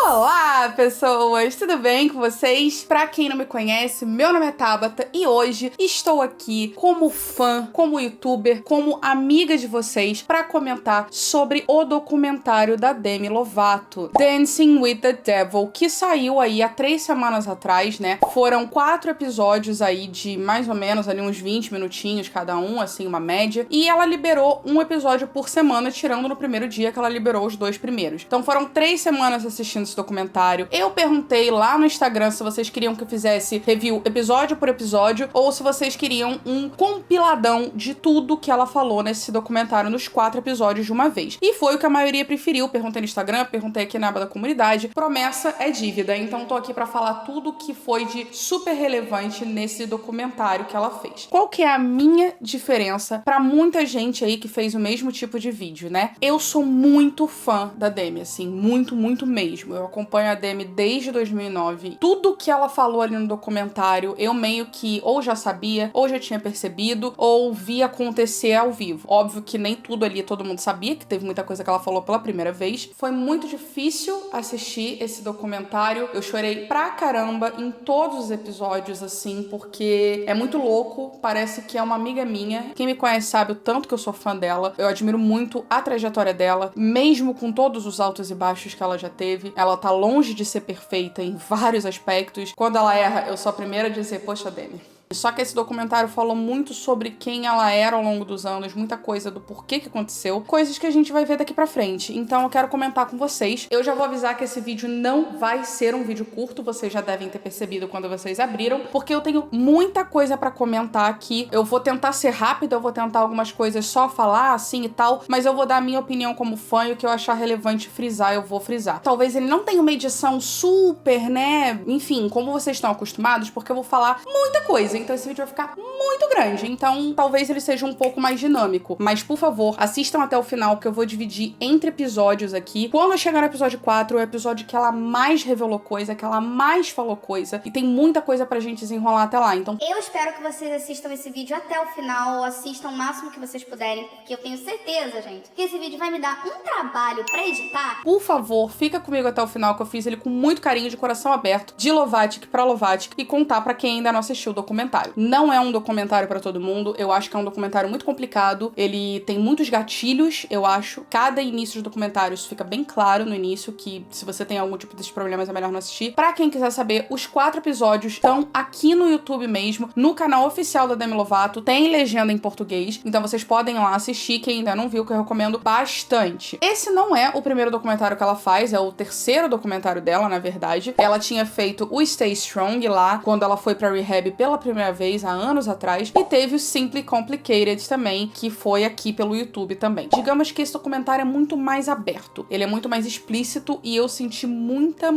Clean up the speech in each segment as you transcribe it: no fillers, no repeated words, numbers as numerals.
Olá, pessoas! Tudo bem com vocês? Pra quem não me conhece, meu nome é Tabata e hoje estou aqui como fã, como youtuber, como amiga de vocês pra comentar sobre o documentário da Demi Lovato, Dancing with the Devil, que saiu aí há 3 semanas atrás, né? Foram 4 episódios aí de mais ou menos ali uns 20 minutinhos cada um, assim, uma média, e ela liberou um episódio por semana, tirando no primeiro dia que ela liberou os 2 primeiros. Então foram 3 semanas assistindo esse documentário. Eu perguntei lá no Instagram se vocês queriam que eu fizesse review episódio por episódio ou se vocês queriam um compiladão de tudo que ela falou nesse documentário nos 4 episódios de uma vez. E foi o que a maioria preferiu. Perguntei no Instagram, perguntei aqui na aba da comunidade. Promessa é dívida, então tô aqui pra falar tudo que foi de super relevante nesse documentário que ela fez. Qual que é a minha diferença pra muita gente aí que fez o mesmo tipo de vídeo, né? Eu sou muito fã da Demi, assim, muito mesmo. Eu acompanho a Demi desde 2009. Tudo que ela falou ali no documentário, eu meio que ou já sabia, ou já tinha percebido, ou vi acontecer ao vivo. Óbvio que nem tudo ali todo mundo sabia, que teve muita coisa que ela falou pela primeira vez. Foi muito difícil assistir esse documentário. Eu chorei pra caramba em todos os episódios, assim, porque é muito louco. Parece que é uma amiga minha. Quem me conhece sabe o tanto que eu sou fã dela. Eu admiro muito a trajetória dela, mesmo com todos os altos e baixos que ela já teve. Ela tá longe de ser perfeita em vários aspectos. Quando ela erra, eu sou a primeira a dizer, poxa, Demi. Só que esse documentário falou muito sobre quem ela era ao longo dos anos, muita coisa do porquê que aconteceu, coisas que a gente vai ver daqui pra frente. Então eu quero comentar com vocês. Eu já vou avisar que esse vídeo não vai ser um vídeo curto, vocês já devem ter percebido quando vocês abriram, porque eu tenho muita coisa pra comentar aqui. Eu vou tentar ser rápida, eu vou tentar algumas coisas só falar assim e tal, mas eu vou dar a minha opinião como fã e o que eu achar relevante frisar, eu vou frisar. Talvez ele não tenha uma edição super, né, enfim, como vocês estão acostumados, porque eu vou falar muita coisa. Então esse vídeo vai ficar muito grande, então talvez ele seja um pouco mais dinâmico. Mas, por favor, assistam até o final, porque eu vou dividir entre episódios aqui. Quando eu chegar no episódio 4, é o episódio que ela mais revelou coisa, que ela mais falou coisa, e tem muita coisa pra gente desenrolar até lá, então... Eu espero que vocês assistam esse vídeo até o final, ou assistam o máximo que vocês puderem, porque eu tenho certeza, gente, que esse vídeo vai me dar um trabalho pra editar. Por favor, fica comigo até o final, que eu fiz ele com muito carinho, de coração aberto, de Lovatic pra Lovatic, e contar pra quem ainda não assistiu o documentário. Não é um documentário pra todo mundo, eu acho que é um documentário muito complicado, ele tem muitos gatilhos, eu acho. Cada início de documentário, isso fica bem claro no início, que se você tem algum tipo desses problemas é melhor não assistir. Pra quem quiser saber, os 4 episódios estão aqui no YouTube mesmo, no canal oficial da Demi Lovato, tem legenda em português, então vocês podem ir lá assistir, quem ainda não viu, que eu recomendo bastante. Esse não é o primeiro documentário que ela faz, é o terceiro documentário dela, na verdade. Ela tinha feito o Stay Strong lá, quando ela foi pra rehab pela primeira vez, há anos atrás, e teve o Simply Complicated também, que foi aqui pelo YouTube também. Digamos que esse documentário é muito mais aberto, ele é muito mais explícito e eu senti muita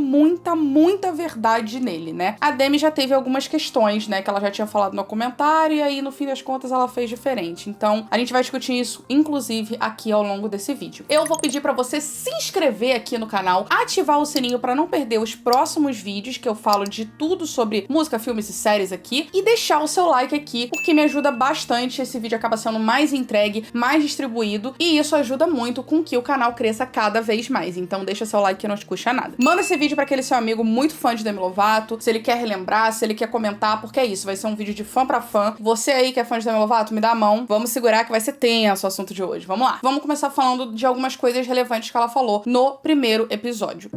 verdade nele, né? A Demi já teve algumas questões, né, que ela já tinha falado no comentário e aí no fim das contas ela fez diferente. Então a gente vai discutir isso, inclusive, aqui ao longo desse vídeo. Eu vou pedir pra você se inscrever aqui no canal, ativar o sininho pra não perder os próximos vídeos, que eu falo de tudo sobre música, filmes e séries aqui, e deixar o seu like aqui, porque me ajuda bastante. Esse vídeo acaba sendo mais entregue, mais distribuído, e isso ajuda muito com que o canal cresça cada vez mais. Então deixa seu like que não te custa nada. Manda esse vídeo pra aquele seu amigo muito fã de Demi Lovato, se ele quer relembrar, se ele quer comentar, porque é isso, vai ser um vídeo de fã pra fã. Você aí que é fã de Demi Lovato, me dá a mão. Vamos segurar que vai ser tenso o assunto de hoje. Vamos lá. Vamos começar falando de algumas coisas relevantes que ela falou no primeiro episódio.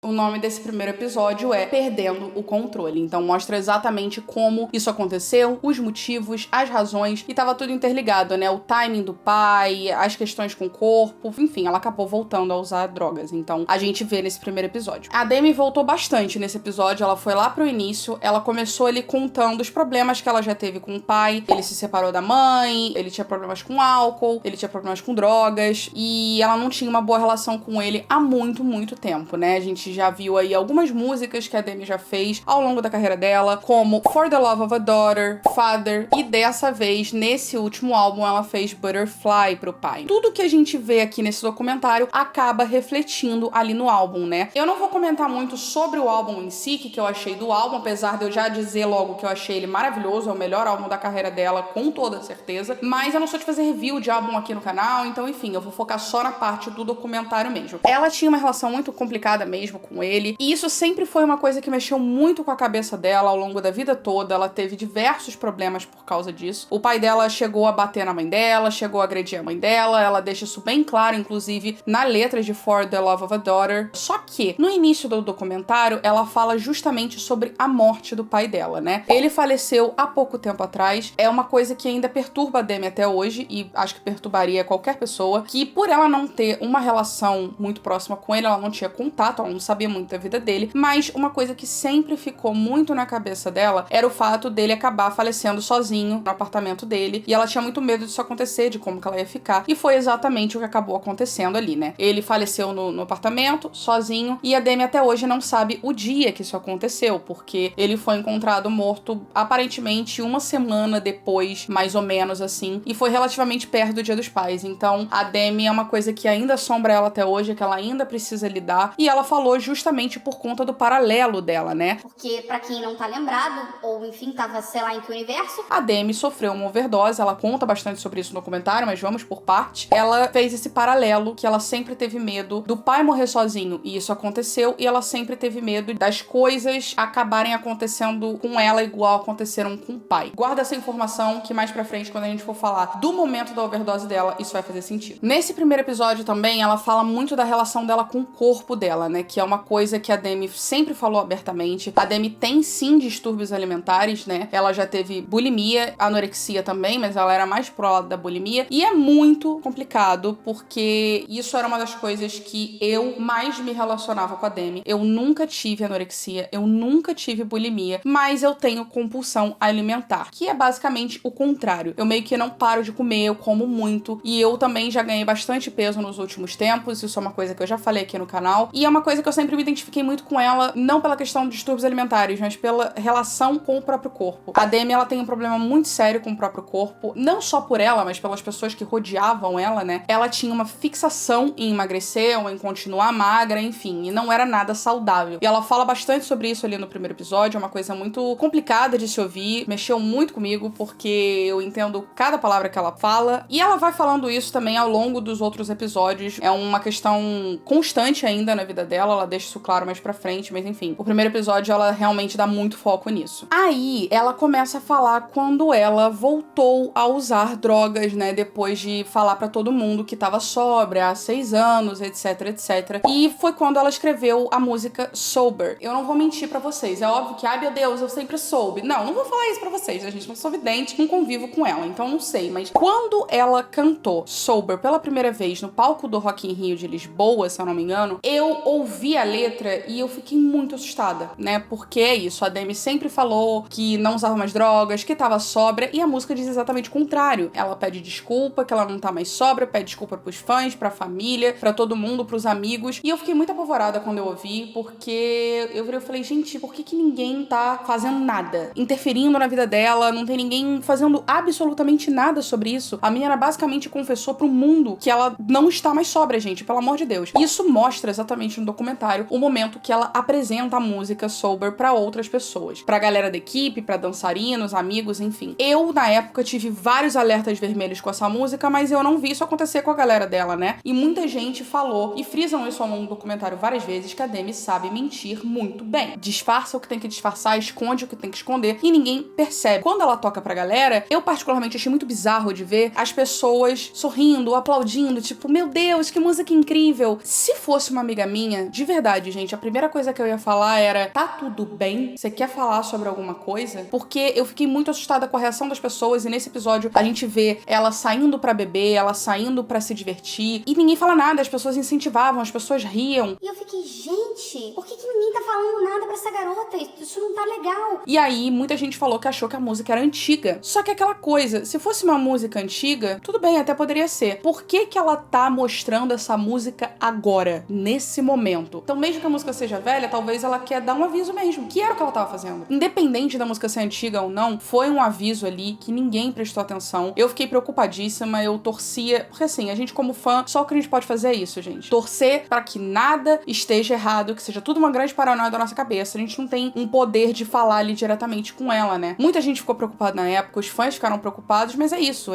O nome desse primeiro episódio é Perdendo o Controle. Então mostra exatamente como isso aconteceu, os motivos, as razões, e tava tudo interligado, né? O timing do pai, as questões com o corpo, enfim, ela acabou voltando a usar drogas. Então a gente vê nesse primeiro episódio. A Demi voltou bastante nesse episódio, ela foi lá pro início, ela começou ali contando os problemas que ela já teve com o pai. Ele se separou da mãe, ele tinha problemas com álcool, ele tinha problemas com drogas, e ela não tinha uma boa relação com ele há muito tempo, né? A gente já já viu aí algumas músicas que a Demi já fez ao longo da carreira dela, como For the Love of a Daughter, Father, e dessa vez, nesse último álbum, ela fez Butterfly pro pai. Tudo que a gente vê aqui nesse documentário acaba refletindo ali no álbum, né? Eu não vou comentar muito sobre o álbum em si, que eu achei do álbum, apesar de eu já dizer logo que eu achei ele maravilhoso, é o melhor álbum da carreira dela, com toda certeza, mas eu não sou de fazer review de álbum aqui no canal, então enfim, eu vou focar só na parte do documentário mesmo. Ela tinha uma relação muito complicada mesmo com ele, e isso sempre foi uma coisa que mexeu muito com a cabeça dela ao longo da vida toda. Ela teve diversos problemas por causa disso. O pai dela chegou a bater na mãe dela, chegou a agredir a mãe dela, ela deixa isso bem claro, inclusive, na letra de For the Love of a Daughter. Só que, no início do documentário, ela fala justamente sobre a morte do pai dela, né? Ele faleceu há pouco tempo atrás, é uma coisa que ainda perturba a Demi até hoje, e acho que perturbaria qualquer pessoa, que por ela não ter uma relação muito próxima com ele, ela não tinha contato, ela não sabia muito da vida dele, mas uma coisa que sempre ficou muito na cabeça dela era o fato dele acabar falecendo sozinho no apartamento dele, e ela tinha muito medo disso acontecer, de como que ela ia ficar, e foi exatamente o que acabou acontecendo ali, né? Ele faleceu no apartamento, sozinho, e a Demi até hoje não sabe o dia que isso aconteceu, porque ele foi encontrado morto aparentemente uma semana depois, mais ou menos assim, e foi relativamente perto do Dia dos Pais. Então, a Demi é uma coisa que ainda assombra ela até hoje, que ela ainda precisa lidar, e ela falou justamente por conta do paralelo dela, né? Porque, pra quem não tá lembrado, ou enfim, tava, sei lá, em que universo, a Demi sofreu uma overdose, ela conta bastante sobre isso no documentário, mas vamos por parte. Ela fez esse paralelo que ela sempre teve medo do pai morrer sozinho, e isso aconteceu, e ela sempre teve medo das coisas acabarem acontecendo com ela igual aconteceram com o pai. Guarda essa informação que mais pra frente, quando a gente for falar do momento da overdose dela, isso vai fazer sentido. Nesse primeiro episódio também, ela fala muito da relação dela com o corpo dela, né, que é uma coisa que a Demi sempre falou abertamente. A Demi tem sim distúrbios alimentares, né, ela já teve bulimia, anorexia também, mas ela era mais pro lado da bulimia, e é muito complicado, porque isso era uma das coisas que eu mais me relacionava com a Demi. Eu nunca tive anorexia, eu nunca tive bulimia, mas eu tenho compulsão alimentar, que é basicamente o contrário. Eu meio que não paro de comer, eu como muito, e eu também já ganhei bastante peso nos últimos tempos, isso é uma coisa que eu já falei aqui no canal, e é uma coisa que eu sempre me identifiquei muito com ela, não pela questão de distúrbios alimentares, mas pela relação com o próprio corpo. A Demi, ela tem um problema muito sério com o próprio corpo, não só por ela, mas pelas pessoas que rodeavam ela, né? Ela tinha uma fixação em emagrecer ou em continuar magra, enfim, e não era nada saudável. E ela fala bastante sobre isso ali no primeiro episódio, é uma coisa muito complicada de se ouvir, mexeu muito comigo, porque eu entendo cada palavra que ela fala, e ela vai falando isso também ao longo dos outros episódios. É uma questão constante ainda na vida dela, ela deixa isso claro mais pra frente, mas enfim, o primeiro episódio ela realmente dá muito foco nisso. Aí, ela começa a falar quando ela voltou a usar drogas, né, depois de falar pra todo mundo que tava sóbria há 6 anos, etc, etc. E foi quando ela escreveu a música Sober. Eu não vou mentir pra vocês, é óbvio que, ai meu Deus, eu sempre soube. Não vou falar isso pra vocês, a gente não sou vidente, não convivo com ela, então não sei, mas quando ela cantou Sober pela primeira vez no palco do Rock in Rio de Lisboa, se eu não me engano, eu ouvi a letra e eu fiquei muito assustada, né, porque é isso, a Demi sempre falou que não usava mais drogas, que tava sóbria, e a música diz exatamente o contrário. Ela pede desculpa, que ela não tá mais sóbria, pede desculpa pros fãs, pra família, pra todo mundo, pros amigos, e eu fiquei muito apavorada quando eu ouvi, porque eu falei, gente, por que ninguém tá fazendo nada? Interferindo na vida dela, não tem ninguém fazendo absolutamente nada sobre isso. A menina basicamente confessou pro mundo que ela não está mais sóbria, gente, pelo amor de Deus. E isso mostra exatamente no documentário o momento que ela apresenta a música Sober pra outras pessoas. Pra galera da equipe, pra dançarinos, amigos, enfim. Eu, na época, tive vários alertas vermelhos com essa música, mas eu não vi isso acontecer com a galera dela, né? E muita gente falou, e frisam isso ao longo do documentário várias vezes, que a Demi sabe mentir muito bem. Disfarça o que tem que disfarçar, esconde o que tem que esconder, e ninguém percebe. Quando ela toca pra galera, eu particularmente achei muito bizarro de ver as pessoas sorrindo, aplaudindo, tipo, meu Deus, que música incrível. Se fosse uma amiga minha, de verdade, gente, a primeira coisa que eu ia falar era, tá tudo bem? Você quer falar sobre alguma coisa? Porque eu fiquei muito assustada com a reação das pessoas, e nesse episódio a gente vê ela saindo pra beber, ela saindo pra se divertir, e ninguém fala nada, as pessoas incentivavam, as pessoas riam. E eu fiquei, gente, por que ninguém tá falando nada pra essa garota? Isso não tá legal. E aí, muita gente falou que achou que a música era antiga. Só que aquela coisa, se fosse uma música antiga, tudo bem, até poderia ser. Por que ela tá mostrando essa música agora, nesse momento? Então, mesmo que a música seja velha, talvez ela quer dar um aviso mesmo, que era o que ela tava fazendo. Independente da música ser antiga ou não, foi um aviso ali que ninguém prestou atenção. Eu fiquei preocupadíssima, eu torcia, porque assim, a gente como fã, só o que a gente pode fazer é isso, gente. Torcer pra que nada esteja errado, que seja tudo uma grande paranoia da nossa cabeça. A gente não tem um poder de falar ali diretamente com ela, né? Muita gente ficou preocupada na época, os fãs ficaram preocupados, mas é isso,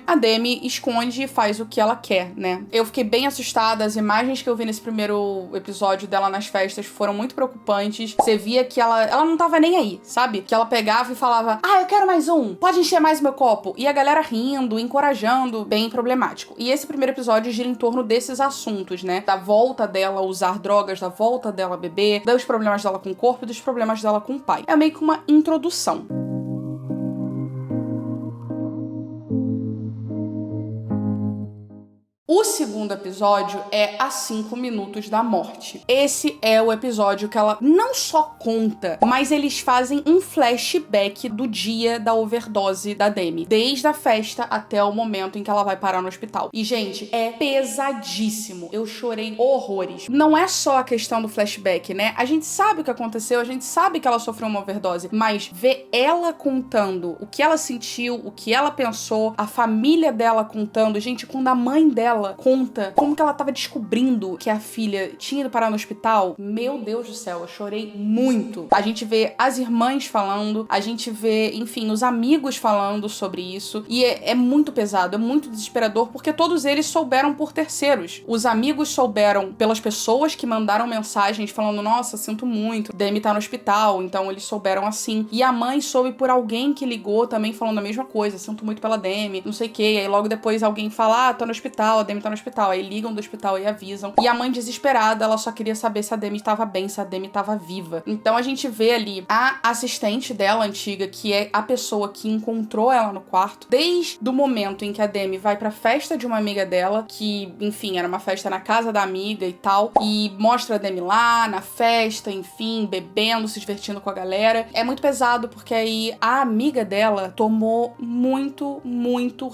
a Demi esconde e faz o que ela quer, né? Eu fiquei bem assustada, as imagens que eu vi nesse primeiro episódio dela nas festas foram muito preocupantes. Você via que ela não tava nem aí, sabe? Que ela pegava e falava, eu quero mais um, pode encher mais meu copo. E a galera rindo, encorajando, bem problemático. E esse primeiro episódio gira em torno desses assuntos, né? Da volta dela a usar drogas, da volta dela a beber, dos problemas dela com o corpo e dos problemas dela com o pai. É meio que uma introdução. O segundo episódio é A 5 Minutos da Morte. Esse é o episódio que ela não só conta, mas eles fazem um flashback do dia da overdose da Demi. Desde a festa até o momento em que ela vai parar no hospital. E, gente, é pesadíssimo. Eu chorei horrores. Não é só a questão do flashback, né? A gente sabe o que aconteceu, a gente sabe que ela sofreu uma overdose, mas ver ela contando o que ela sentiu, o que ela pensou, a família dela contando, gente, quando a mãe dela conta como que ela tava descobrindo que a filha tinha ido parar no hospital, meu Deus do céu, eu chorei muito. A gente vê as irmãs falando, a gente vê, enfim, os amigos falando sobre isso, e é muito pesado, é muito desesperador, porque todos eles souberam por terceiros. Os amigos souberam pelas pessoas que mandaram mensagens falando, nossa, sinto muito, Demi tá no hospital, então eles souberam assim. E a mãe soube por alguém que ligou também falando a mesma coisa, sinto muito pela Demi, não sei o que, aí logo depois alguém fala, tô no hospital, a Demi tá no hospital. Aí ligam do hospital e avisam. E a mãe desesperada, ela só queria saber se a Demi tava bem, se a Demi tava viva. Então a gente vê ali a assistente dela antiga, que é a pessoa que encontrou ela no quarto, desde o momento em que a Demi vai pra festa de uma amiga dela, que, enfim, era uma festa na casa da amiga e tal, e mostra a Demi lá, na festa, enfim, bebendo, se divertindo com a galera. É muito pesado, porque aí a amiga dela tomou muito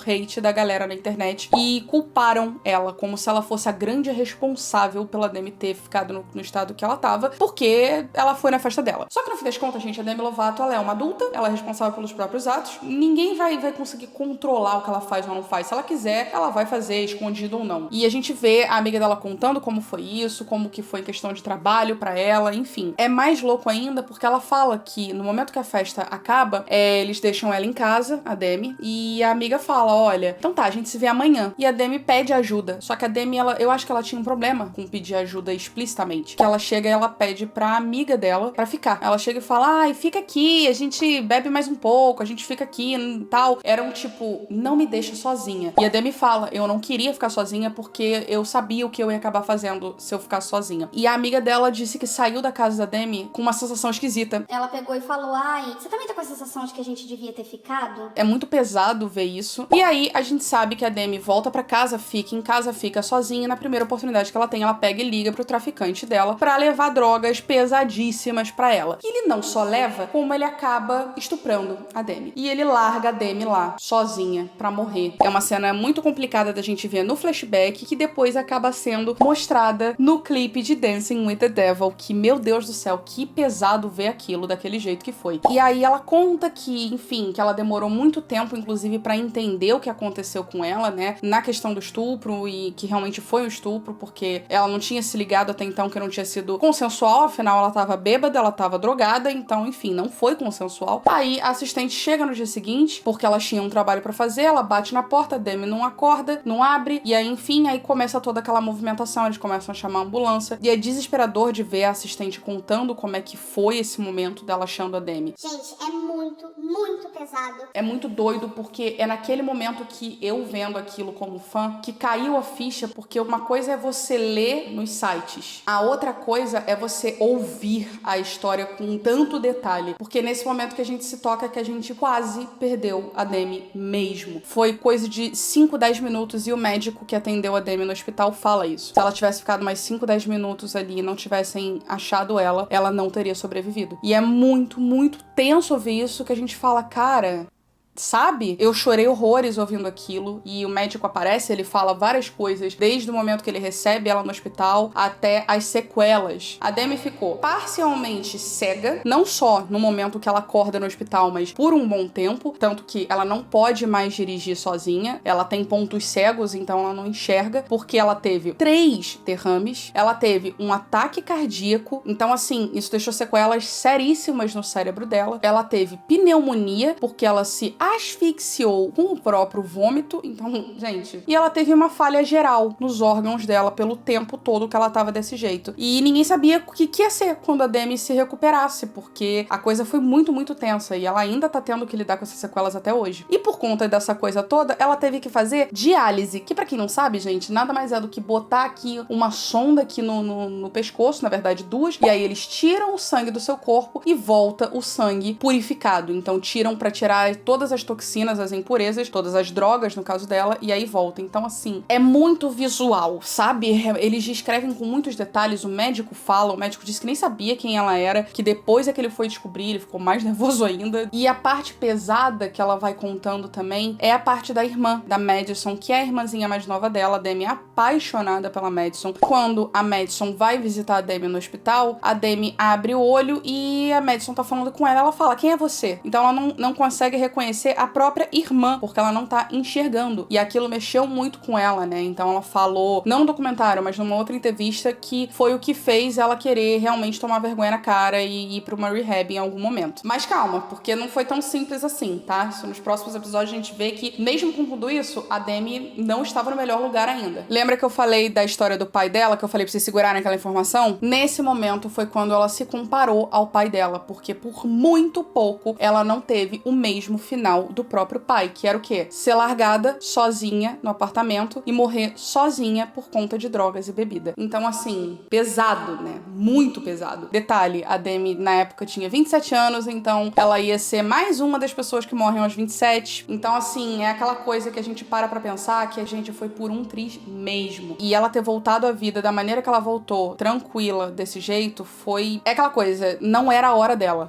hate da galera na internet e culparam ela como se ela fosse a grande responsável pela Demi ter ficado no estado que ela tava, porque ela foi na festa dela. Só que no fim das contas, gente, a Demi Lovato, ela é uma adulta, ela é responsável pelos próprios atos, ninguém vai conseguir controlar o que ela faz ou não faz. Se ela quiser, ela vai fazer, escondido ou não. E a gente vê a amiga dela contando como foi isso, como que foi em questão de trabalho pra ela, enfim. É mais louco ainda porque ela fala que no momento que a festa acaba, eles deixam ela em casa, a Demi, e a amiga fala, olha, então tá, a gente se vê amanhã. E a Demi pede ajuda. Só que a Demi, eu acho que ela tinha um problema com pedir ajuda explicitamente. Que ela chega e ela pede pra amiga dela pra ficar. Ela chega e fala, fica aqui, a gente bebe mais um pouco, a gente fica aqui e tal. Era um tipo, não me deixa sozinha. E a Demi fala, eu não queria ficar sozinha porque eu sabia o que eu ia acabar fazendo se eu ficasse sozinha. E a amiga dela disse que saiu da casa da Demi com uma sensação esquisita. Ela pegou e falou, você também tá com a sensação de que a gente devia ter ficado? É muito pesado ver isso. E aí, a gente sabe que a Demi volta pra casa, fica em casa, fica sozinha. Na primeira oportunidade que ela tem, ela pega e liga pro traficante dela pra levar drogas pesadíssimas pra ela. E ele não só leva, como ele acaba estuprando a Demi. E ele larga a Demi lá, sozinha, pra morrer. É uma cena muito complicada da gente ver no flashback, que depois acaba sendo mostrada no clipe de Dancing with the Devil, que, meu Deus do céu, que pesado ver aquilo daquele jeito que foi. E aí ela conta que, enfim, que ela demorou muito tempo, inclusive, pra entender o que aconteceu com ela, né, na questão do estupro, e que realmente foi um estupro, porque ela não tinha se ligado até então que não tinha sido consensual, afinal ela tava bêbada, ela tava drogada, então, enfim, não foi consensual. Aí a assistente chega no dia seguinte, porque ela tinha um trabalho pra fazer, ela bate na porta, a Demi não acorda, não abre, e aí, enfim, aí começa toda aquela movimentação, eles começam a chamar a ambulância, e é desesperador de ver a assistente contando como é que foi esse momento dela achando a Demi. Gente, é muito pesado. É muito doido, porque é naquele momento que eu vendo aquilo como fã, que caiu a ficha, porque uma coisa é você ler nos sites, a outra coisa é você ouvir a história com tanto detalhe, porque nesse momento que a gente se toca que a gente quase perdeu a Demi mesmo. Foi coisa de 5, 10 minutos e o médico que atendeu a Demi no hospital fala isso. Se ela tivesse ficado mais 5, 10 minutos ali e não tivessem achado ela não teria sobrevivido. E é muito tenso ouvir isso, que a gente fala, cara, sabe? Eu chorei horrores ouvindo aquilo, e o médico aparece, ele fala várias coisas, desde o momento que ele recebe ela no hospital até as sequelas. A Demi ficou parcialmente cega, não só no momento que ela acorda no hospital, mas por um bom tempo, tanto que ela não pode mais dirigir sozinha, ela tem pontos cegos, então ela não enxerga, porque ela teve 3 derrames, ela teve um ataque cardíaco, então assim, isso deixou sequelas seríssimas no cérebro dela. Ela teve pneumonia, porque ela se asfixiou com o próprio vômito, então, gente, e ela teve uma falha geral nos órgãos dela pelo tempo todo que ela tava desse jeito. E ninguém sabia o que ia ser quando a Demi se recuperasse, porque a coisa foi muito, muito tensa, e ela ainda tá tendo que lidar com essas sequelas até hoje. E por conta dessa coisa toda, ela teve que fazer diálise, que pra quem não sabe, gente, nada mais é do que botar aqui uma sonda aqui no pescoço, na verdade 2, e aí eles tiram o sangue do seu corpo e volta o sangue purificado. Então tiram pra tirar todas as toxinas, as impurezas, todas as drogas, no caso dela, e aí volta. Então assim, é muito visual, sabe? Eles descrevem com muitos detalhes, o médico disse que nem sabia quem ela era, que depois é que ele foi descobrir, ele ficou mais nervoso ainda. E a parte pesada que ela vai contando também é a parte da irmã, da Madison, que é a irmãzinha mais nova dela. A Demi é apaixonada pela Madison. Quando a Madison vai visitar a Demi no hospital, a Demi abre o olho e a Madison tá falando com ela, ela fala, quem é você? Então ela não consegue reconhecer a própria irmã, porque ela não tá enxergando. E aquilo mexeu muito com ela, né? Então ela falou, não no documentário, mas numa outra entrevista, que foi o que fez ela querer realmente tomar vergonha na cara e ir pra uma rehab em algum momento. Mas calma, porque não foi tão simples assim, tá? Isso, nos próximos episódios a gente vê que, mesmo com tudo isso, a Demi não estava no melhor lugar ainda. Lembra que eu falei da história do pai dela, que eu falei pra vocês segurarem aquela informação? Nesse momento foi quando ela se comparou ao pai dela, porque por muito pouco ela não teve o mesmo final do próprio pai, que era o quê? Ser largada sozinha no apartamento e morrer sozinha por conta de drogas e bebida. Então, assim, pesado, né? Muito pesado. Detalhe, a Demi na época tinha 27 anos, então ela ia ser mais uma das pessoas que morrem aos 27. Então, assim, é aquela coisa que a gente para pra pensar que a gente foi por um triz mesmo. E ela ter voltado à vida da maneira que ela voltou, tranquila, desse jeito, foi... É aquela coisa, não era a hora dela.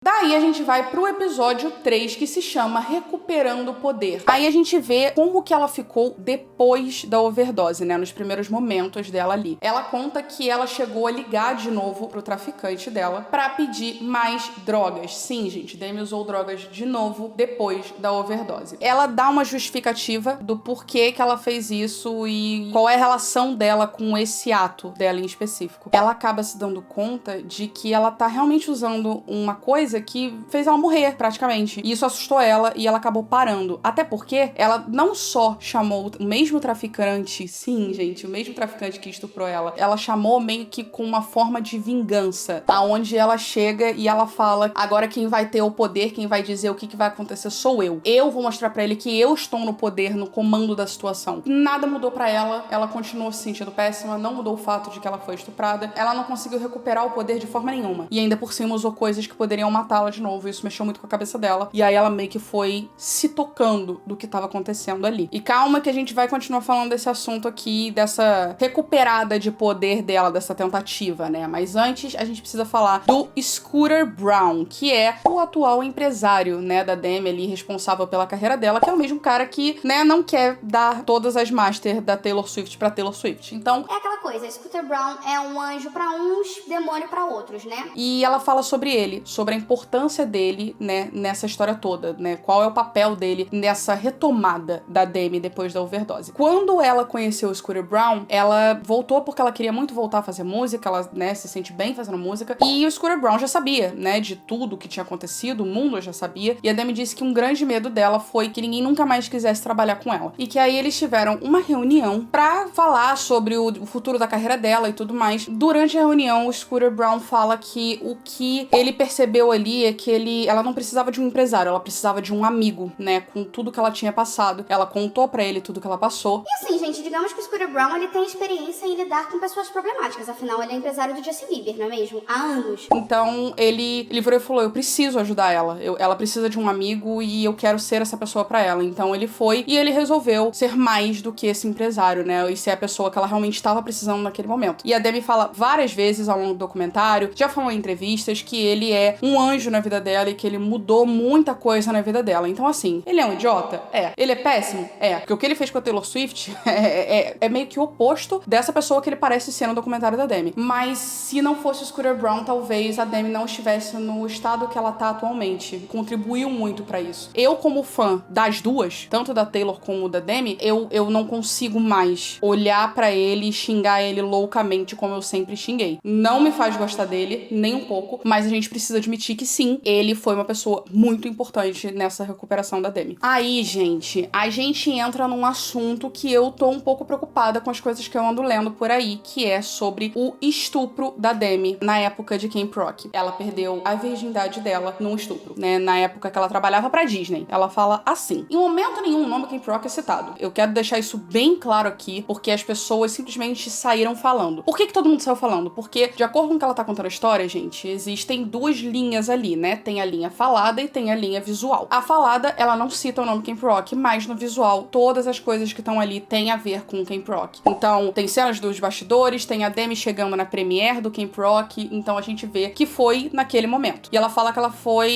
Daí a gente vai pro episódio 3, que se chama Recuperando o Poder. Aí a gente vê como que ela ficou depois da overdose, né? Nos primeiros momentos dela ali. Ela conta que ela chegou a ligar de novo pro traficante dela pra pedir mais drogas. Sim, gente, Demi usou drogas de novo depois da overdose. Ela dá uma justificativa do porquê que ela fez isso e qual é a relação dela com esse ato dela em específico. Ela acaba se dando conta de que ela tá realmente usando uma coisa que fez ela morrer, praticamente. E isso assustou ela e ela acabou parando. Até porque ela não só chamou o mesmo traficante, sim, gente, o mesmo traficante que estuprou ela chamou meio que com uma forma de vingança, aonde ela chega e ela fala, agora quem vai ter o poder, quem vai dizer o que vai acontecer sou eu. Eu vou mostrar pra ele que eu estou no poder, no comando da situação. Nada mudou pra ela continuou se sentindo péssima, não mudou o fato de que ela foi estuprada, ela não conseguiu recuperar o poder de forma nenhuma. E ainda por cima usou coisas que poderiam matá-la de novo, isso mexeu muito com a cabeça dela. E aí ela meio que foi se tocando do que tava acontecendo ali. E calma que a gente vai continuar falando desse assunto aqui, dessa recuperada de poder dela, dessa tentativa, né? Mas antes, a gente precisa falar do Scooter Braun, que é o atual empresário, né, da Demi ali, responsável pela carreira dela, que é o mesmo cara que, né, não quer dar todas as master da Taylor Swift pra Taylor Swift. Então... É aquela coisa, Scooter Braun é um anjo pra uns, demônio pra outros, né? E ela fala sobre ele, sobre a importância dele, né, nessa história toda, né? Qual é o papel dele nessa retomada da Demi depois da overdose. Quando ela conheceu o Scooter Braun, ela voltou porque ela queria muito voltar a fazer música, ela, né, se sente bem fazendo música, e o Scooter Braun já sabia, né, de tudo que tinha acontecido, o mundo já sabia, e a Demi disse que um grande medo dela foi que ninguém nunca mais quisesse trabalhar com ela. E que aí eles tiveram uma reunião pra falar sobre o futuro da carreira dela e tudo mais. Durante a reunião, o Scooter Braun fala que o que ele percebeu ali, sabia que ela não precisava de um empresário, ela precisava de um amigo, né? Com tudo que ela tinha passado. Ela contou pra ele tudo que ela passou. E assim, gente, digamos que o Scooter Braun, ele tem experiência em lidar com pessoas problemáticas. Afinal, ele é empresário do Justin Bieber, não é mesmo? Há anos. Então, ele virou e falou, eu preciso ajudar ela. Ela precisa de um amigo e eu quero ser essa pessoa pra ela. Então, ele foi e ele resolveu ser mais do que esse empresário, né? E ser a pessoa que ela realmente estava precisando naquele momento. E a Demi fala várias vezes ao longo do documentário, já falou em entrevistas, que ele é um anjo na vida dela e que ele mudou muita coisa na vida dela. Então, assim, ele é um idiota? É. Ele é péssimo? É. Porque o que ele fez com a Taylor Swift é meio que o oposto dessa pessoa que ele parece ser no documentário da Demi. Mas se não fosse o Scooter Braun, talvez a Demi não estivesse no estado que ela tá atualmente. Contribuiu muito pra isso. Eu, como fã das duas, tanto da Taylor como da Demi, eu não consigo mais olhar pra ele e xingar ele loucamente como eu sempre xinguei. Não me faz gostar dele, nem um pouco, mas a gente precisa admitir que sim, ele foi uma pessoa muito importante nessa recuperação da Demi. Aí, gente, a gente entra num assunto que eu tô um pouco preocupada com as coisas que eu ando lendo por aí, que é sobre o estupro da Demi na época de Camp Rock. Ela perdeu a virgindade dela num estupro, né? Na época que ela trabalhava pra Disney. Ela fala assim: em momento nenhum o nome Camp Rock é citado. Eu quero deixar isso bem claro aqui, porque as pessoas simplesmente saíram falando. Por que todo mundo saiu falando? Porque, de acordo com o que ela tá contando a história, gente, existem duas linhas ali, né? Tem a linha falada e tem a linha visual. A falada, ela não cita o nome Camp Rock, mas no visual, todas as coisas que estão ali têm a ver com Camp Rock. Então, tem cenas dos bastidores, tem a Demi chegando na premiere do Camp Rock, então a gente vê que foi naquele momento. E ela fala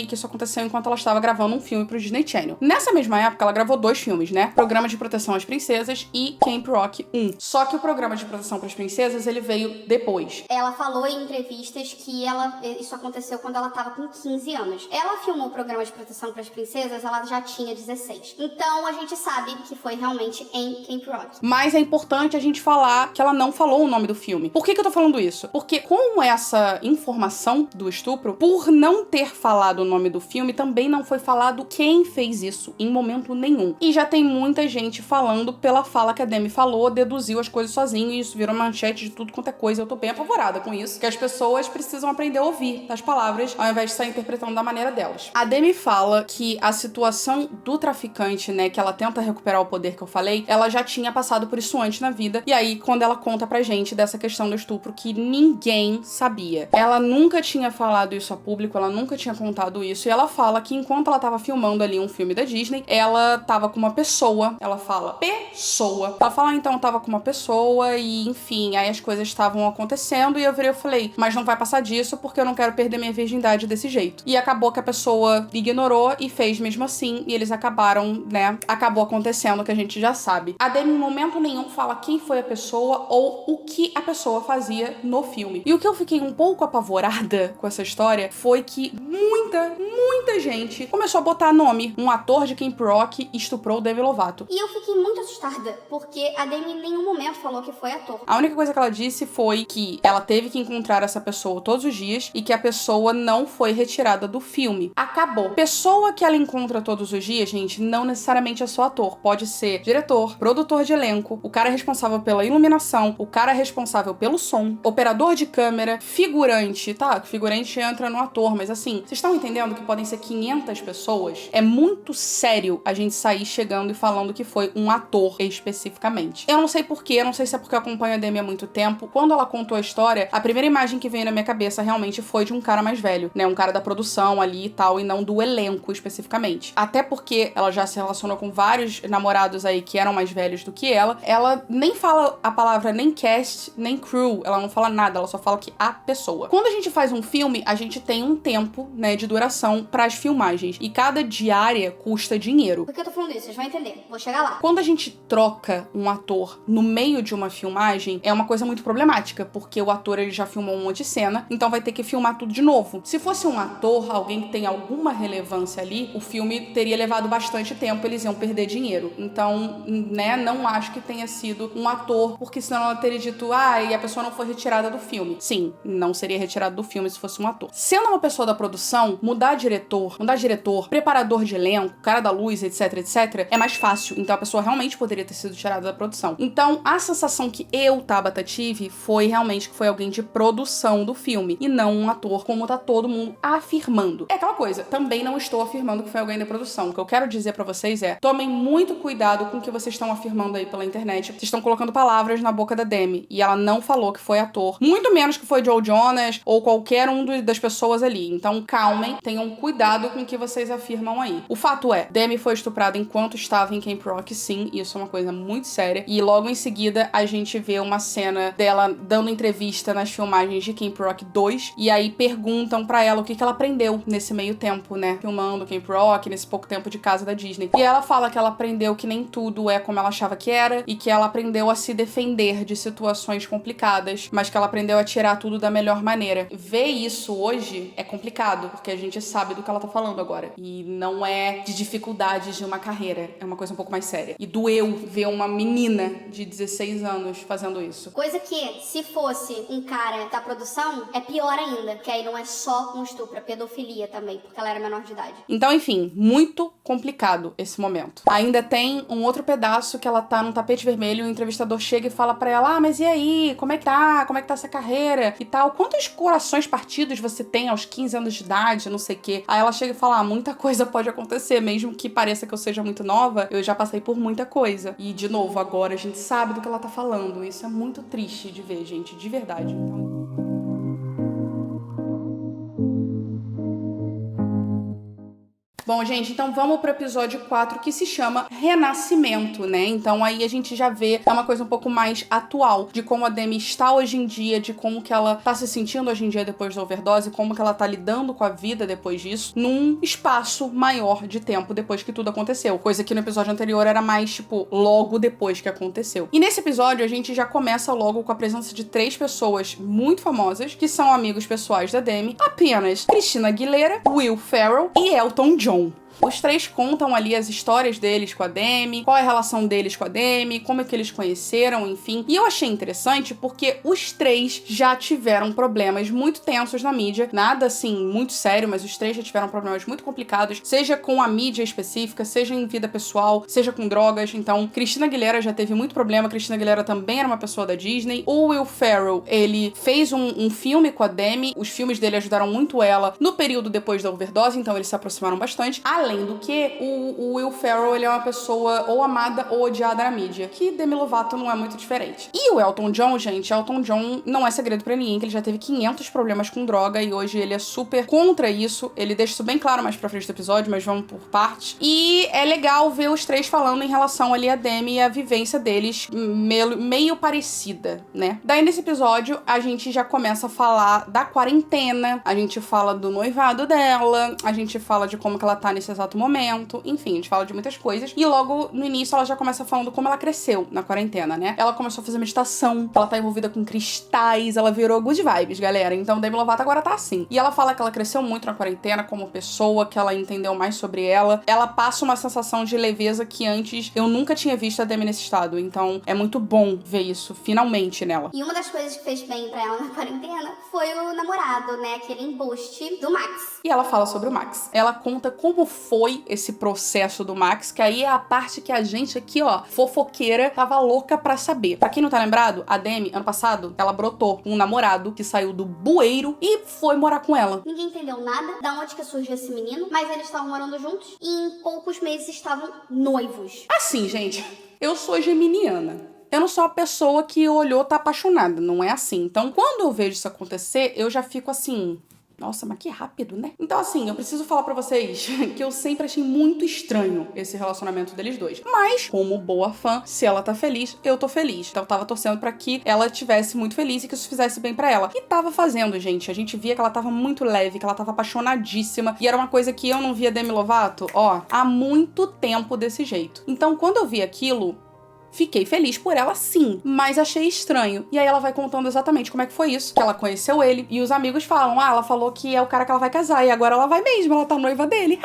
que isso aconteceu enquanto ela estava gravando um filme pro Disney Channel. Nessa mesma época, ela gravou 2 filmes, né? Programa de Proteção às Princesas e Camp Rock 1. Só que o Programa de Proteção para as Princesas, ele veio depois. Ela falou em entrevistas que isso aconteceu quando ela tava com 15 anos. Ela filmou o Programa de Proteção para as Princesas, ela já tinha 16. Então, a gente sabe que foi realmente em Camp Rock. Mas é importante a gente falar que ela não falou o nome do filme. Por que eu tô falando isso? Porque com essa informação do estupro, por não ter falado o nome do filme, também não foi falado quem fez isso, em momento nenhum. E já tem muita gente falando pela fala que a Demi falou, deduziu as coisas sozinho, e isso virou manchete de tudo quanto é coisa. Eu tô bem apavorada com isso, que as pessoas precisam aprender a ouvir as palavras, ao invés de estar interpretando da maneira delas. A Demi fala que a situação do traficante, né, que ela tenta recuperar o poder que eu falei, ela já tinha passado por isso antes na vida, e aí, quando ela conta pra gente dessa questão do estupro que ninguém sabia. Ela nunca tinha falado isso a público, ela nunca tinha contado isso, e ela fala que enquanto ela tava filmando ali um filme da Disney, ela tava com uma pessoa, ela fala pessoa. Ela fala, então, eu tava com uma pessoa e, enfim, aí as coisas estavam acontecendo e eu virei e falei, mas não vai passar disso porque eu não quero perder minha virgindade desse jeito. E acabou que a pessoa ignorou e fez mesmo assim, e eles acabaram, né, acabou acontecendo o que a gente já sabe. A Demi em momento nenhum fala quem foi a pessoa ou o que a pessoa fazia no filme. E o que eu fiquei um pouco apavorada com essa história foi que muita gente começou a botar nome. Um ator de Camp Rock estuprou o Demi Lovato. E eu fiquei muito assustada, porque a Demi em nenhum momento falou que foi ator. A única coisa que ela disse foi que ela teve que encontrar essa pessoa todos os dias e que a pessoa não foi retirada do filme. Acabou. Pessoa que ela encontra todos os dias, gente, não necessariamente é só ator. Pode ser diretor, produtor de elenco, o cara responsável pela iluminação, o cara responsável pelo som, operador de câmera, figurante, tá? Figurante entra no ator, mas assim, vocês estão entendendo que podem ser 500 pessoas? É muito sério a gente sair chegando e falando que foi um ator especificamente. Eu não sei porquê, eu não sei se é porque eu acompanho a Demi há muito tempo. Quando ela contou a história, a primeira imagem que veio na minha cabeça realmente foi de um cara mais velho, né? Um cara da produção ali e tal, e não do elenco especificamente. Até porque ela já se relacionou com vários namorados aí que eram mais velhos do que ela. Ela nem fala a palavra nem cast, nem crew. Ela não fala nada, ela só fala que a pessoa. Quando a gente faz um filme, a gente tem um tempo, né, de duração para as filmagens. E cada diária custa dinheiro. Por que eu tô falando isso? Vocês vão entender. Vou chegar lá. Quando a gente troca um ator no meio de uma filmagem, é uma coisa muito problemática, porque o ator ele já filmou um monte de cena, então vai ter que filmar tudo de novo. Se fosse um ator, alguém que tem alguma relevância ali, o filme teria levado bastante tempo, eles iam perder dinheiro. Então, né, não acho que tenha sido um ator, porque senão ela teria dito, e a pessoa não foi retirada do filme. Sim, não seria retirado do filme se fosse um ator. Sendo uma pessoa da produção, mudar diretor, preparador de elenco, cara da luz, etc, é mais fácil. Então a pessoa realmente poderia ter sido tirada da produção. Então, a sensação que eu, Tabata, tive foi realmente que foi alguém de produção do filme e não um ator, como tá todo mundo afirmando. É aquela coisa, também não estou afirmando que foi alguém da produção. O que eu quero dizer pra vocês é, tomem muito cuidado com o que vocês estão afirmando aí pela internet. Vocês estão colocando palavras na boca da Demi, e ela não falou que foi ator, muito menos que foi Joe Jonas ou qualquer das pessoas ali. Então, calmem, tenham cuidado com o que vocês afirmam aí. O fato é, Demi foi estuprada enquanto estava em Camp Rock, sim, isso é uma coisa muito séria, e logo em seguida a gente vê uma cena dela dando entrevista nas filmagens de Camp Rock 2, e aí perguntam pra ela o que ela aprendeu nesse meio tempo, né, filmando Camp Rock, nesse pouco tempo de casa da Disney. E ela fala que ela aprendeu que nem tudo é como ela achava que era, e que ela aprendeu a se defender de situações complicadas, mas que ela aprendeu a tirar tudo da melhor maneira. Ver isso hoje é complicado, porque a gente sabe do que ela tá falando agora. E não é de dificuldades de uma carreira, é uma coisa um pouco mais séria. E doeu ver uma menina de 16 anos fazendo isso. Coisa que, se fosse um cara da produção, é pior ainda, que aí não é só um estupro, é pedofilia também, porque ela era menor de idade. Então, enfim, muito complicado esse momento. Ainda tem um outro pedaço que ela tá num tapete vermelho e o entrevistador chega e fala pra ela, mas e aí, como é que tá? Como é que tá essa carreira? E tal, quantos corações partidos você tem aos 15 anos de idade, não sei o quê. Aí ela chega e fala, muita coisa pode acontecer, mesmo que pareça que eu seja muito nova, eu já passei por muita coisa. E, de novo, agora a gente sabe do que ela tá falando. Isso é muito triste de ver, gente, de verdade. Então... Bom, gente, então vamos pro episódio 4, que se chama Renascimento, né? Então aí a gente já vê uma coisa um pouco mais atual, de como a Demi está hoje em dia, de como que ela tá se sentindo hoje em dia depois da overdose, como que ela tá lidando com a vida depois disso, num espaço maior de tempo depois que tudo aconteceu. Coisa que no episódio anterior era mais, tipo, logo depois que aconteceu. E nesse episódio a gente já começa logo com a presença de 3 pessoas muito famosas, que são amigos pessoais da Demi, apenas Christina Aguilera, Will Ferrell e Elton John. Os 3 contam ali as histórias deles com a Demi, qual é a relação deles com a Demi, como é que eles conheceram, enfim. E eu achei interessante porque os 3 já tiveram problemas muito tensos na mídia. Nada, assim, muito sério, mas os 3 já tiveram problemas muito complicados, seja com a mídia específica, seja em vida pessoal, seja com drogas. Então, Christina Aguilera já teve muito problema. Christina Aguilera também era uma pessoa da Disney. O Will Ferrell, ele fez um filme com a Demi. Os filmes dele ajudaram muito ela no período depois da overdose, então eles se aproximaram bastante. Além do que, o Will Ferrell, ele é uma pessoa ou amada ou odiada na mídia, que Demi Lovato não é muito diferente. E o Elton John, gente, Elton John não é segredo pra ninguém, que ele já teve 500 problemas com droga e hoje ele é super contra isso. Ele deixa isso bem claro mais pra frente do episódio, mas vamos por partes. E é legal ver os 3 falando em relação ali a Demi e a vivência deles meio parecida, né? Daí nesse episódio, a gente já começa a falar da quarentena, a gente fala do noivado dela, a gente fala de como que ela tá nesse exato momento, enfim, a gente fala de muitas coisas. E logo no início ela já começa falando como ela cresceu na quarentena, né? Ela começou a fazer meditação, ela tá envolvida com cristais, ela virou good vibes, galera. Então Demi Lovato agora tá assim. E ela fala que ela cresceu muito na quarentena como pessoa, que ela entendeu mais sobre ela. Ela passa uma sensação de leveza que antes eu nunca tinha visto a Demi nesse estado. Então é muito bom ver isso, finalmente, nela. E uma das coisas que fez bem pra ela na quarentena foi o namorado, né? Aquele embuste do Max. E ela fala sobre o Max. Ela conta como foi esse processo do Max, que aí é a parte que a gente aqui, ó, fofoqueira, tava louca pra saber. Pra quem não tá lembrado, a Demi, ano passado, ela brotou um namorado que saiu do bueiro e foi morar com ela. Ninguém entendeu nada da onde que surgiu esse menino, mas eles estavam morando juntos e em poucos meses estavam noivos. Assim, gente, eu sou geminiana. Eu não sou a pessoa que olhou, tá apaixonada. Não é assim. Então, quando eu vejo isso acontecer, eu já fico assim... Nossa, mas que rápido, né? Então, assim, eu preciso falar pra vocês que eu sempre achei muito estranho esse relacionamento deles dois. Mas, como boa fã, se ela tá feliz, eu tô feliz. Então, eu tava torcendo pra que ela estivesse muito feliz e que isso fizesse bem pra ela. E tava fazendo, gente. A gente via que ela tava muito leve, que ela tava apaixonadíssima. E era uma coisa que eu não via Demi Lovato, ó, há muito tempo desse jeito. Então, quando eu vi aquilo... Fiquei feliz por ela, sim, mas achei estranho. E aí ela vai contando exatamente como é que foi isso, que ela conheceu ele, e os amigos falam, ela falou que é o cara que ela vai casar, e agora ela vai mesmo, ela tá noiva dele.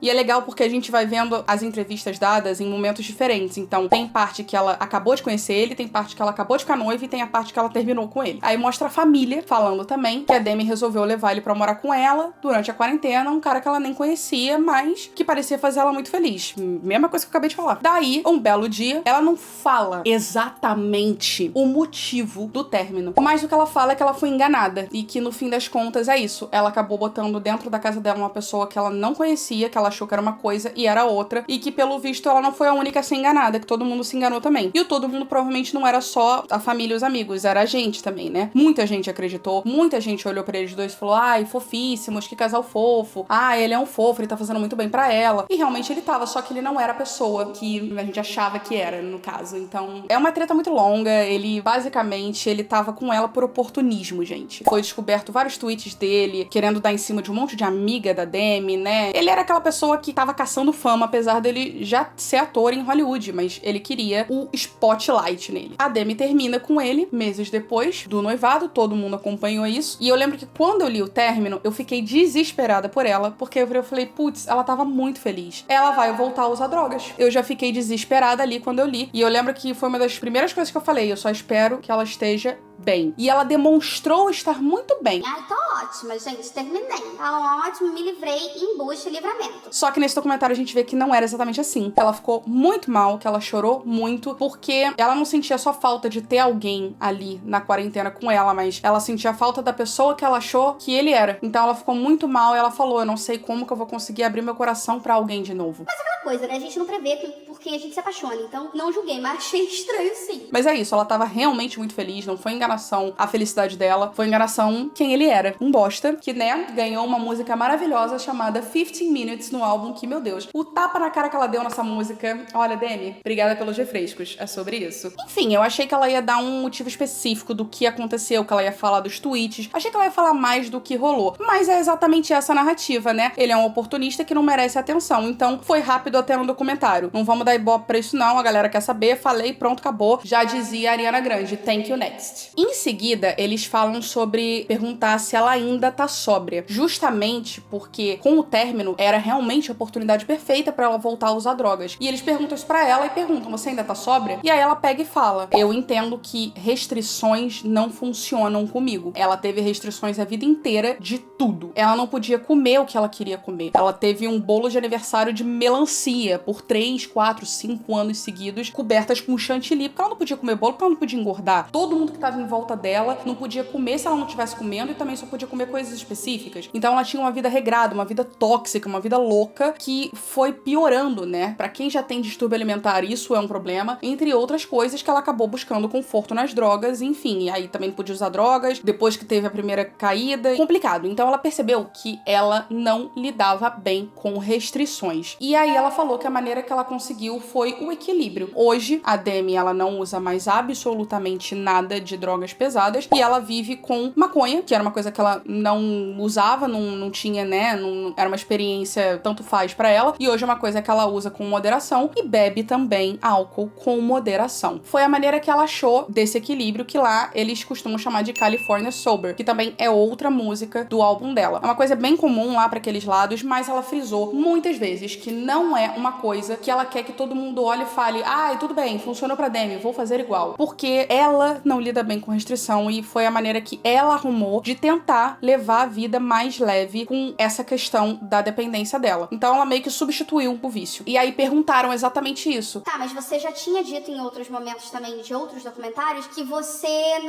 E é legal porque a gente vai vendo as entrevistas dadas em momentos diferentes. Então, tem parte que ela acabou de conhecer ele, tem parte que ela acabou de ficar noiva e tem a parte que ela terminou com ele. Aí mostra a família falando também que a Demi resolveu levar ele pra morar com ela durante a quarentena, um cara que ela nem conhecia, mas que parecia fazer ela muito feliz. Mesma coisa que eu acabei de falar. Daí, um belo dia, ela não fala exatamente o motivo do término, mas o que ela fala é que ela foi enganada e que no fim das contas é isso. Ela acabou botando dentro da casa dela uma pessoa que ela não conhecia, que ela achou que era uma coisa e era outra, e que pelo visto ela não foi a única a ser enganada, que todo mundo se enganou também. E o todo mundo provavelmente não era só a família e os amigos, era a gente também, né? Muita gente acreditou, muita gente olhou pra eles dois e falou: ai, fofíssimos, que casal fofo, ah, ele é um fofo, ele tá fazendo muito bem pra ela. E realmente ele tava, só que ele não era a pessoa que a gente achava que era, no caso. Então, é uma treta muito longa. Ele, basicamente, ele tava com ela por oportunismo, gente. Foi descoberto vários tweets dele, querendo dar em cima de um monte de amiga da Demi, né? Ele era aquela pessoa que tava caçando fama, apesar dele já ser ator em Hollywood, mas ele queria o spotlight nele. A Demi termina com ele, meses depois do noivado, todo mundo acompanhou isso. E eu lembro que quando eu li o término, eu fiquei desesperada por ela, porque eu falei, putz, ela tava muito feliz. Ela vai voltar a usar drogas. Eu já fiquei desesperada ali quando eu li. E eu lembro que foi uma das primeiras coisas que eu falei, eu só espero que ela esteja bem. E ela demonstrou estar muito bem. Ai, tô ótima, gente. Terminei. Tá ótimo, me livrei em busca e livramento. Só que nesse documentário a gente vê que não era exatamente assim. Ela ficou muito mal, que ela chorou muito, porque ela não sentia só falta de ter alguém ali na quarentena com ela, mas ela sentia falta da pessoa que ela achou que ele era. Então ela ficou muito mal e ela falou, eu não sei como que eu vou conseguir abrir meu coração pra alguém de novo. Mas aquela coisa, né? A gente não prevê por quem a gente se apaixona. Então, não julguei, mas achei estranho sim. Mas é isso, ela tava realmente muito feliz, não foi enganação a felicidade dela, foi enganação quem ele era. Um bosta, que, né, ganhou uma música maravilhosa chamada 15 Minutes no álbum, que, meu Deus, o tapa na cara que ela deu nessa música. Olha, Demi, obrigada pelos refrescos, é sobre isso. Enfim, eu achei que ela ia dar um motivo específico do que aconteceu, que ela ia falar dos tweets, achei que ela ia falar mais do que rolou, mas é exatamente essa narrativa, né? Ele é um oportunista que não merece atenção, então foi rápido até no documentário. Não vamos dar ibope pra isso não, a galera quer saber, falei, pronto, acabou. Já dizia a Ariana Grande, thank you next. Em seguida, eles falam sobre perguntar se ela ainda tá sóbria, justamente porque com o término era realmente a oportunidade perfeita pra ela voltar a usar drogas. E eles perguntam isso pra ela e perguntam, você ainda tá sóbria? E aí ela pega e fala, eu entendo que restrições não funcionam comigo. Ela teve restrições a vida inteira de tudo. Ela não podia comer o que ela queria comer. Ela teve um bolo de aniversário de melancia por 3, 4, 5 anos seguidos, cobertas com chantilly, porque ela não podia comer bolo, porque ela não podia engordar. Todo mundo que tava em volta dela não podia comer se ela não estivesse comendo e também só podia comer coisas específicas. Então ela tinha uma vida regrada, uma vida tóxica, uma vida louca que foi piorando, né? Pra quem já tem distúrbio alimentar, isso é um problema, entre outras coisas que ela acabou buscando conforto nas drogas, enfim. E aí também não podia usar drogas, depois que teve a primeira caída, complicado. Então ela percebeu que ela não lidava bem com restrições. E aí ela falou que a maneira que ela conseguiu foi o equilíbrio. Hoje, a Demi, ela não usa mais absolutamente nada de drogas pesadas e ela vive com maconha, que era uma coisa que ela não usava, não tinha, né, não, era uma experiência tanto faz pra ela, e hoje é uma coisa que ela usa com moderação e bebe também álcool com moderação. Foi a maneira que ela achou desse equilíbrio, que lá eles costumam chamar de California Sober, que também é outra música do álbum dela. É uma coisa bem comum lá pra aqueles lados, mas ela frisou muitas vezes que não é uma coisa que ela quer que todo mundo olhe e fale, ai, tudo bem, funcionou pra Demi, vou fazer igual. Porque ela não lida bem com restrição e foi a maneira que ela arrumou de tentar levar a vida mais leve com essa questão da dependência dela. Então ela meio que substituiu o vício. E aí perguntaram exatamente isso. Tá, mas você já tinha dito em outros momentos também de outros documentários que você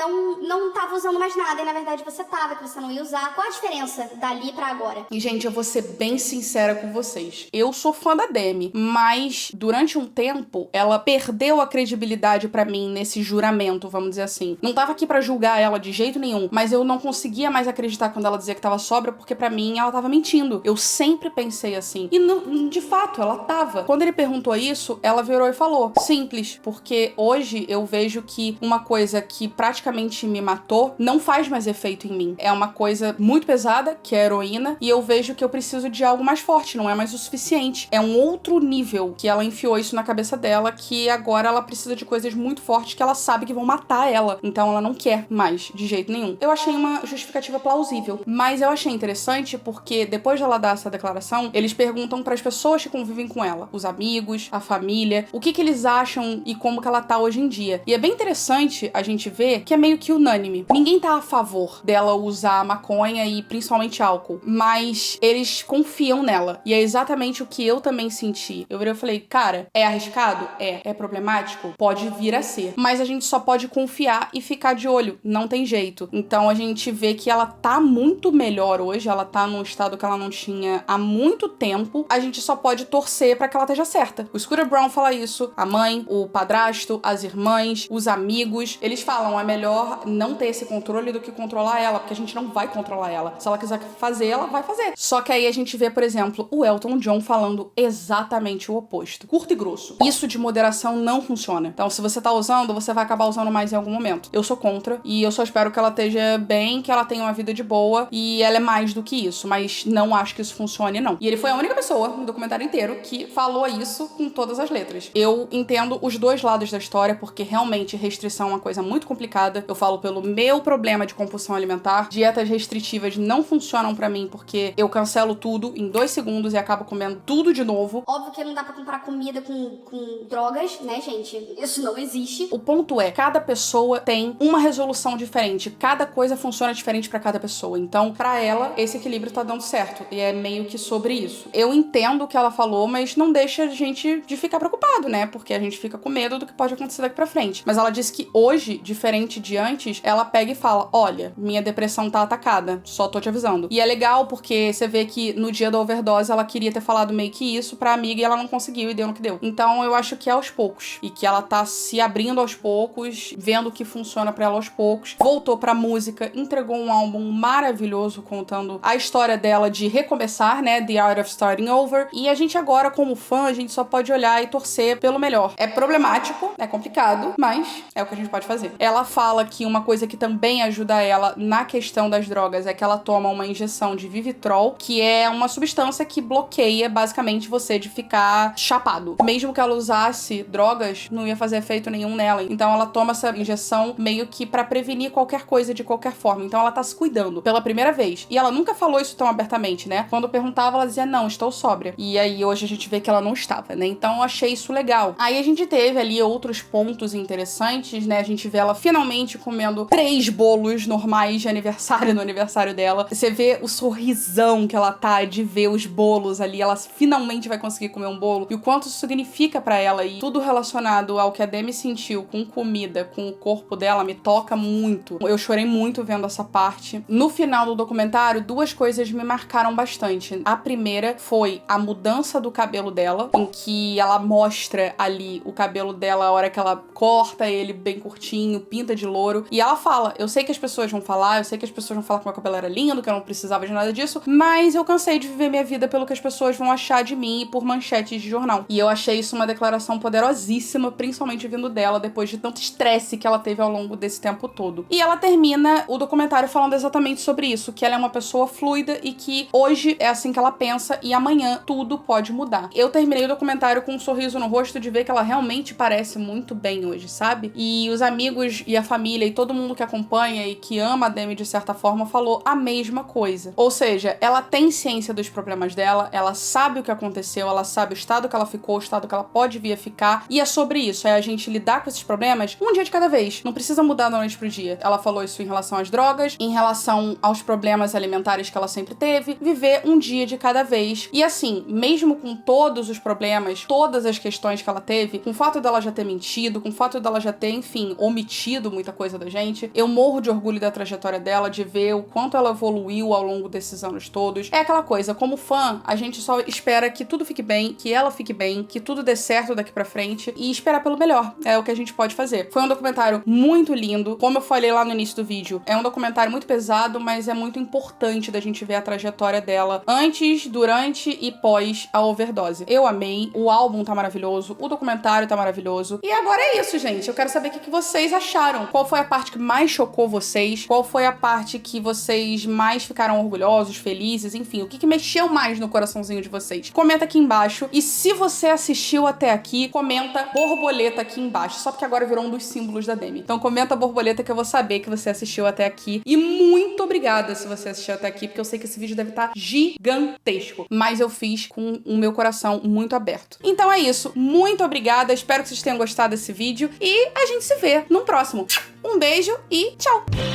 não tava usando mais nada e na verdade você tava, que você não ia usar. Qual a diferença dali pra agora? E gente, eu vou ser bem sincera com vocês. Eu sou fã da Demi, mas durante um tempo ela perdeu a credibilidade pra mim nesse juramento, vamos dizer assim. Não tava aqui pra julgar ela de jeito nenhum, mas eu não conseguia mais acreditar quando ela dizia que tava sóbria, porque pra mim ela tava mentindo. Eu sempre pensei assim. E não, de fato, ela tava. Quando ele perguntou isso, ela virou e falou, simples, porque hoje eu vejo que uma coisa que praticamente me matou não faz mais efeito em mim. É uma coisa muito pesada, que é a heroína, e eu vejo que eu preciso de algo mais forte, não é mais o suficiente. É um outro nível que ela enfiou criou isso na cabeça dela, que agora ela precisa de coisas muito fortes que ela sabe que vão matar ela. Então ela não quer mais, de jeito nenhum. Eu achei uma justificativa plausível, mas eu achei interessante porque depois de ela dar essa declaração, eles perguntam pras pessoas que convivem com ela, os amigos, a família, o que eles acham e como que ela tá hoje em dia. E é bem interessante a gente ver que é meio que unânime. Ninguém tá a favor dela usar maconha e principalmente álcool, mas eles confiam nela. E é exatamente o que eu também senti. Eu virei e falei, cara, é arriscado? É problemático? Pode vir a ser. Mas a gente só pode confiar e ficar de olho. Não tem jeito. Então a gente vê que ela tá muito melhor hoje. Ela tá num estado que ela não tinha há muito tempo. A gente só pode torcer pra que ela esteja certa. O Scooter Braun fala isso. A mãe, o padrasto, as irmãs, os amigos. Eles falam, é melhor não ter esse controle do que controlar ela, porque a gente não vai controlar ela. Se ela quiser fazer, ela vai fazer. Só que aí a gente vê, por exemplo, o Elton John falando exatamente o oposto. Curto e grosso. Isso de moderação não funciona. Então, se você tá usando, você vai acabar usando mais em algum momento. Eu sou contra e eu só espero que ela esteja bem, que ela tenha uma vida de boa e ela é mais do que isso, mas não acho que isso funcione, não. E ele foi a única pessoa no documentário inteiro que falou isso com todas as letras. Eu entendo os dois lados da história, porque realmente restrição é uma coisa muito complicada. Eu falo pelo meu problema de compulsão alimentar. Dietas restritivas não funcionam pra mim, porque eu cancelo tudo em 2 segundos e acabo comendo tudo de novo. Óbvio que não dá pra comprar comida com drogas, né, gente? Isso não existe. O ponto é, cada pessoa tem uma resolução diferente. Cada coisa funciona diferente pra cada pessoa. Então, pra ela, esse equilíbrio tá dando certo. E é meio que sobre isso. Eu entendo o que ela falou, mas não deixa a gente de ficar preocupado, né? Porque a gente fica com medo do que pode acontecer daqui pra frente. Mas ela disse que hoje, diferente de antes, ela pega e fala, olha, minha depressão tá atacada, só tô te avisando. E é legal porque você vê que no dia da overdose ela queria ter falado meio que isso pra amiga e ela não conseguiu e deu no que deu. Então eu acho que é aos poucos. E que ela tá se abrindo aos poucos, vendo o que funciona pra ela aos poucos. Voltou pra música, entregou um álbum maravilhoso contando a história dela de recomeçar, né? The Art of Starting Over. E a gente agora, como fã, a gente só pode olhar e torcer pelo melhor. É problemático, é complicado, mas é o que a gente pode fazer. Ela fala que uma coisa que também ajuda ela na questão das drogas é que ela toma uma injeção de Vivitrol, que é uma substância que bloqueia basicamente você de ficar chapado. Mesmo que ela usasse drogas, não ia fazer efeito nenhum nela. Então ela toma essa injeção meio que pra prevenir qualquer coisa de qualquer forma. Então ela tá se cuidando pela primeira vez. E ela nunca falou isso tão abertamente, né? Quando perguntava, ela dizia, não, estou sóbria. E aí hoje a gente vê que ela não estava, né? Então eu achei isso legal. Aí a gente teve ali outros pontos interessantes, né? A gente vê ela finalmente comendo 3 bolos normais de aniversário no aniversário dela. Você vê o sorrisão que ela tá de ver os bolos ali. Ela finalmente vai conseguir comer um bolo. E o quanto isso significa pra ela. E tudo relacionado ao que a Demi sentiu com comida, com o corpo dela, me toca muito. Eu chorei muito vendo essa parte. No final do documentário, 2 coisas me marcaram bastante. A primeira foi a mudança do cabelo dela, em que ela mostra ali o cabelo dela a hora que ela corta ele bem curtinho, pinta de louro. E ela fala, eu sei que as pessoas vão falar, eu sei que as pessoas vão falar que meu cabelo era lindo, que eu não precisava de nada disso, mas eu cansei de viver minha vida pelo que as pessoas vão achar de mim e por manchetes de jornal. E eu achei isso uma declaração poderosíssima, principalmente vindo dela, depois de tanto estresse que ela teve ao longo desse tempo todo. E ela termina o documentário falando exatamente sobre isso, que ela é uma pessoa fluida e que hoje é assim que ela pensa e amanhã tudo pode mudar. Eu terminei o documentário com um sorriso no rosto de ver que ela realmente parece muito bem hoje, sabe? E os amigos e a família e todo mundo que acompanha e que ama a Demi de certa forma falou a mesma coisa. Ou seja, ela tem ciência dos problemas dela, ela sabe o que aconteceu, ela sabe o estado que ela ficou, o estado que ela pode vir a ficar, e é sobre isso, é a gente lidar com esses problemas um dia de cada vez. Não precisa mudar da noite pro dia. Ela falou isso em relação às drogas, em relação aos problemas alimentares que ela sempre teve, viver um dia de cada vez. E assim, mesmo com todos os problemas, todas as questões que ela teve, com o fato dela já ter mentido, com o fato dela já ter, enfim, omitido muita coisa da gente, eu morro de orgulho da trajetória dela, de ver o quanto ela evoluiu ao longo desses anos todos. É aquela coisa, como fã, a gente só espera que tudo fique bem, que ela fique bem, que tudo dê certo daqui pra frente e esperar pelo melhor. É o que a gente pode fazer. Foi um documentário muito lindo, como eu falei lá no início do vídeo, é um documentário muito pesado, mas é muito importante da gente ver a trajetória dela antes, durante e pós a overdose. Eu amei, o álbum tá maravilhoso, o documentário tá maravilhoso. E agora é isso, gente. Eu quero saber o que vocês acharam. Qual foi a parte que mais chocou vocês? Qual foi a parte que vocês mais ficaram orgulhosos, felizes? Enfim, o que mexeu mais no coraçãozinho de vocês? Comenta aqui embaixo. E se você assistiu até aqui, comenta borboleta aqui embaixo, só porque agora virou um dos símbolos da Demi. Então comenta borboleta que eu vou saber que você assistiu até aqui. E muito obrigada se você assistiu até aqui, porque eu sei que esse vídeo deve estar gigantesco. Mas eu fiz com o meu coração muito aberto. Então é isso. Muito obrigada. Espero que vocês tenham gostado desse vídeo. E a gente se vê no próximo. Um beijo e tchau!